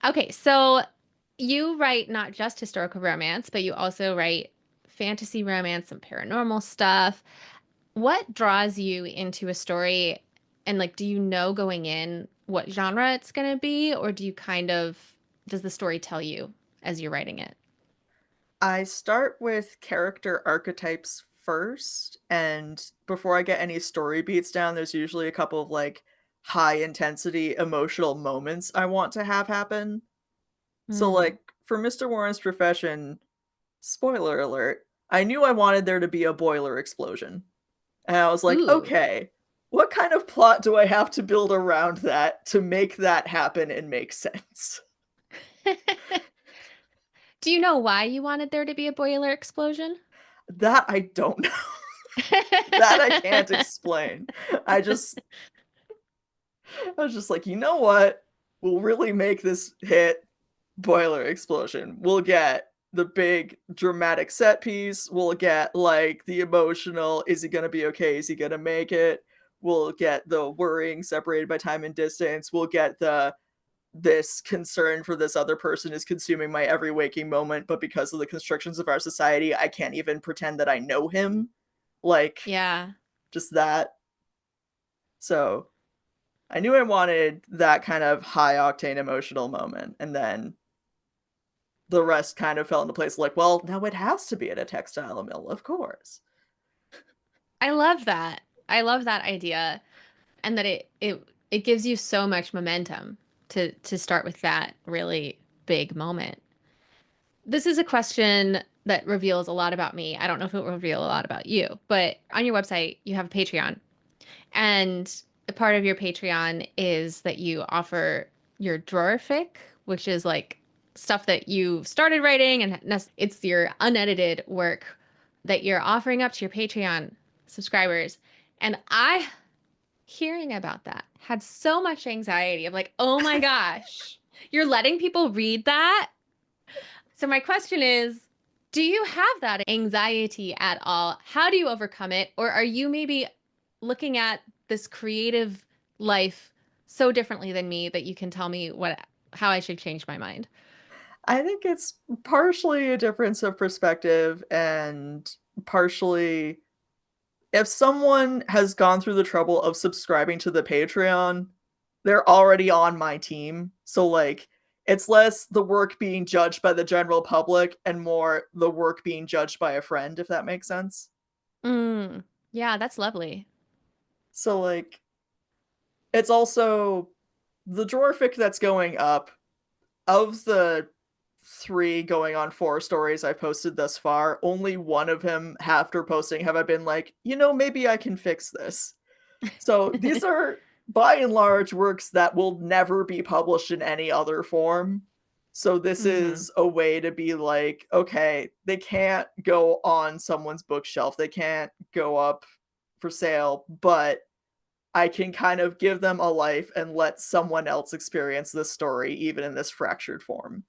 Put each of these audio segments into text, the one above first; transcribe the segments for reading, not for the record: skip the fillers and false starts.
Okay, so you write not just historical romance, but you also write fantasy romance and paranormal stuff. What draws you into a story? And like, do you know going in what genre it's going to be, or do you kind of, does the story tell you as you're writing it? I start with character archetypes first, and before I get any story beats down, there's usually a couple of like high intensity emotional moments I want to have happen. So Hmm. like for Mr. Warren's Profession, spoiler alert, I knew I wanted there to be a boiler explosion. And I was like, Ooh. okay, what kind of plot do I have to build around that to make that happen and make sense? Do you know why you wanted there to be a boiler explosion? That I don't know. That I can't explain. I just I was just like, you know what? We'll really make this hit boiler explosion. We'll get the big dramatic set piece. We'll get like the emotional, is he gonna be okay? Is he gonna make it? We'll get the worrying separated by time and distance. We'll get the this concern for this other person is consuming my every waking moment, but because of the constrictions of our society, I can't even pretend that I know him. Like, Yeah. just that. So I knew I wanted that kind of high octane emotional moment. And then the rest kind of fell into place like, well, now it has to be at a textile mill, of course. I love that. I love that idea. And that it gives you so much momentum to start with that really big moment. This is a question that reveals a lot about me. I don't know if it will reveal a lot about you, but on your website you have a Patreon, and a part of your Patreon is that you offer your drawer fic, which is like stuff that you started writing and it's your unedited work that you're offering up to your Patreon subscribers. And I hearing about that had so much anxiety of like, oh my gosh, you're letting people read that? So my question is, do you have that anxiety at all? How do you overcome it? Or are you maybe looking at this creative life so differently than me that you can tell me what how I should change my mind? I think it's partially a difference of perspective and partially if someone has gone through the trouble of subscribing to the Patreon, they're already on my team. So like it's less the work being judged by the general public and more the work being judged by a friend, if that makes sense. Mm, yeah, that's lovely. So like it's also the drawer fic that's going up of the three going on four stories I've posted thus far, only one of him after posting have I been like, maybe I can fix this. So these are by and large works that will never be published in any other form. So this Hmm. is a way to be like, okay, they can't go on someone's bookshelf. They can't go up for sale, but I can kind of give them a life and let someone else experience this story, even in this fractured form.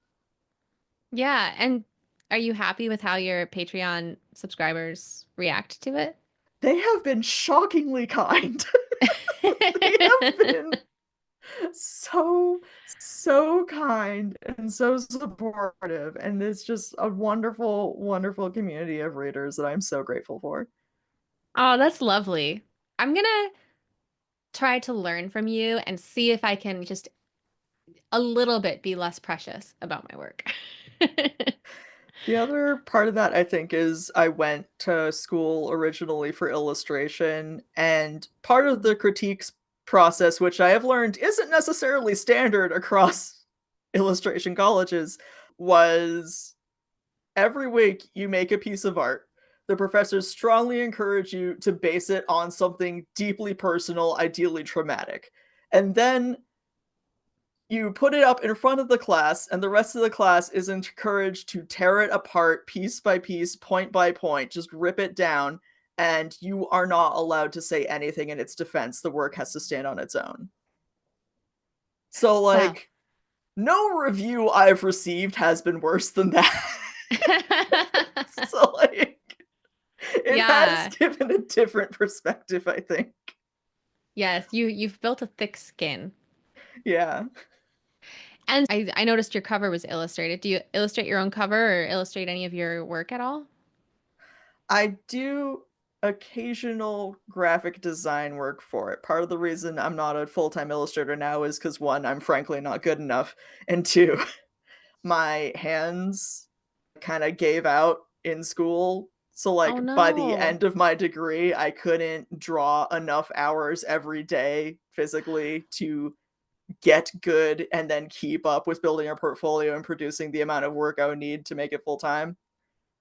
Yeah, and are you happy with how your Patreon subscribers react to it? They have been shockingly kind. They have been so, so kind and so supportive. And it's just a wonderful, wonderful community of readers that I'm so grateful for. Oh, that's lovely. I'm gonna try to learn from you and see if I can just a little bit be less precious about my work. The other part of that, I think, is I went to school originally for illustration, and part of the critiques process, which I have learned isn't necessarily standard across illustration colleges, was every week you make a piece of art. The professors strongly encourage you to base it on something deeply personal, ideally traumatic. And then you put it up in front of the class, and the rest of the class is encouraged to tear it apart piece by piece, point by point, just rip it down. And you are not allowed to say anything in its defense. The work has to stand on its own. So, Wow. like, no review I've received has been worse than that. So, like, it has Yeah. given a different perspective, I think. Yes, you've built a thick skin. Yeah. And I noticed your cover was illustrated. Do you illustrate your own cover or illustrate any of your work at all? I do occasional graphic design work for it. Part of the reason I'm not a full-time illustrator now is because one, I'm frankly not good enough, and two, my hands kind of gave out in school. So Oh like by the no. end of my degree, I couldn't draw enough hours every day physically to get good and then keep up with building a portfolio and producing the amount of work I would need to make it full time.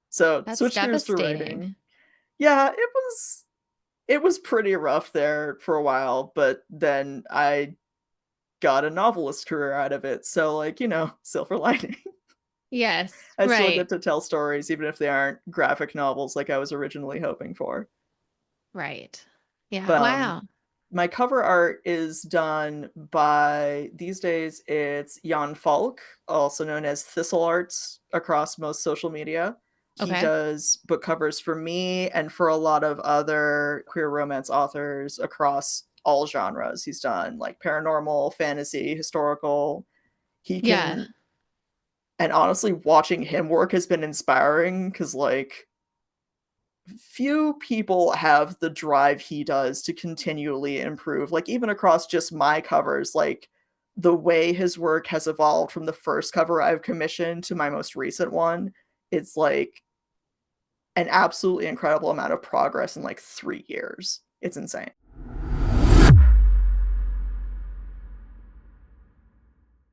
So That's switch gears to devastating. writing. Yeah, it was pretty rough there for a while, but then I got a novelist career out of it. So like, silver lining. Yes, I still right. get to tell stories even if they aren't graphic novels like I was originally hoping for. Right. Yeah. But Wow. my cover art is done by these days it's Jan Falk, also known as Thistle Arts across most social media. He Okay. does book covers for me and for a lot of other queer romance authors across all genres. He's done like paranormal, fantasy, historical. He Yeah. can, and honestly, watching him work has been inspiring because like few people have the drive he does to continually improve. Like even across just my covers, like the way his work has evolved from the first cover I've commissioned to my most recent one, it's like an absolutely incredible amount of progress in like 3 years. It's insane.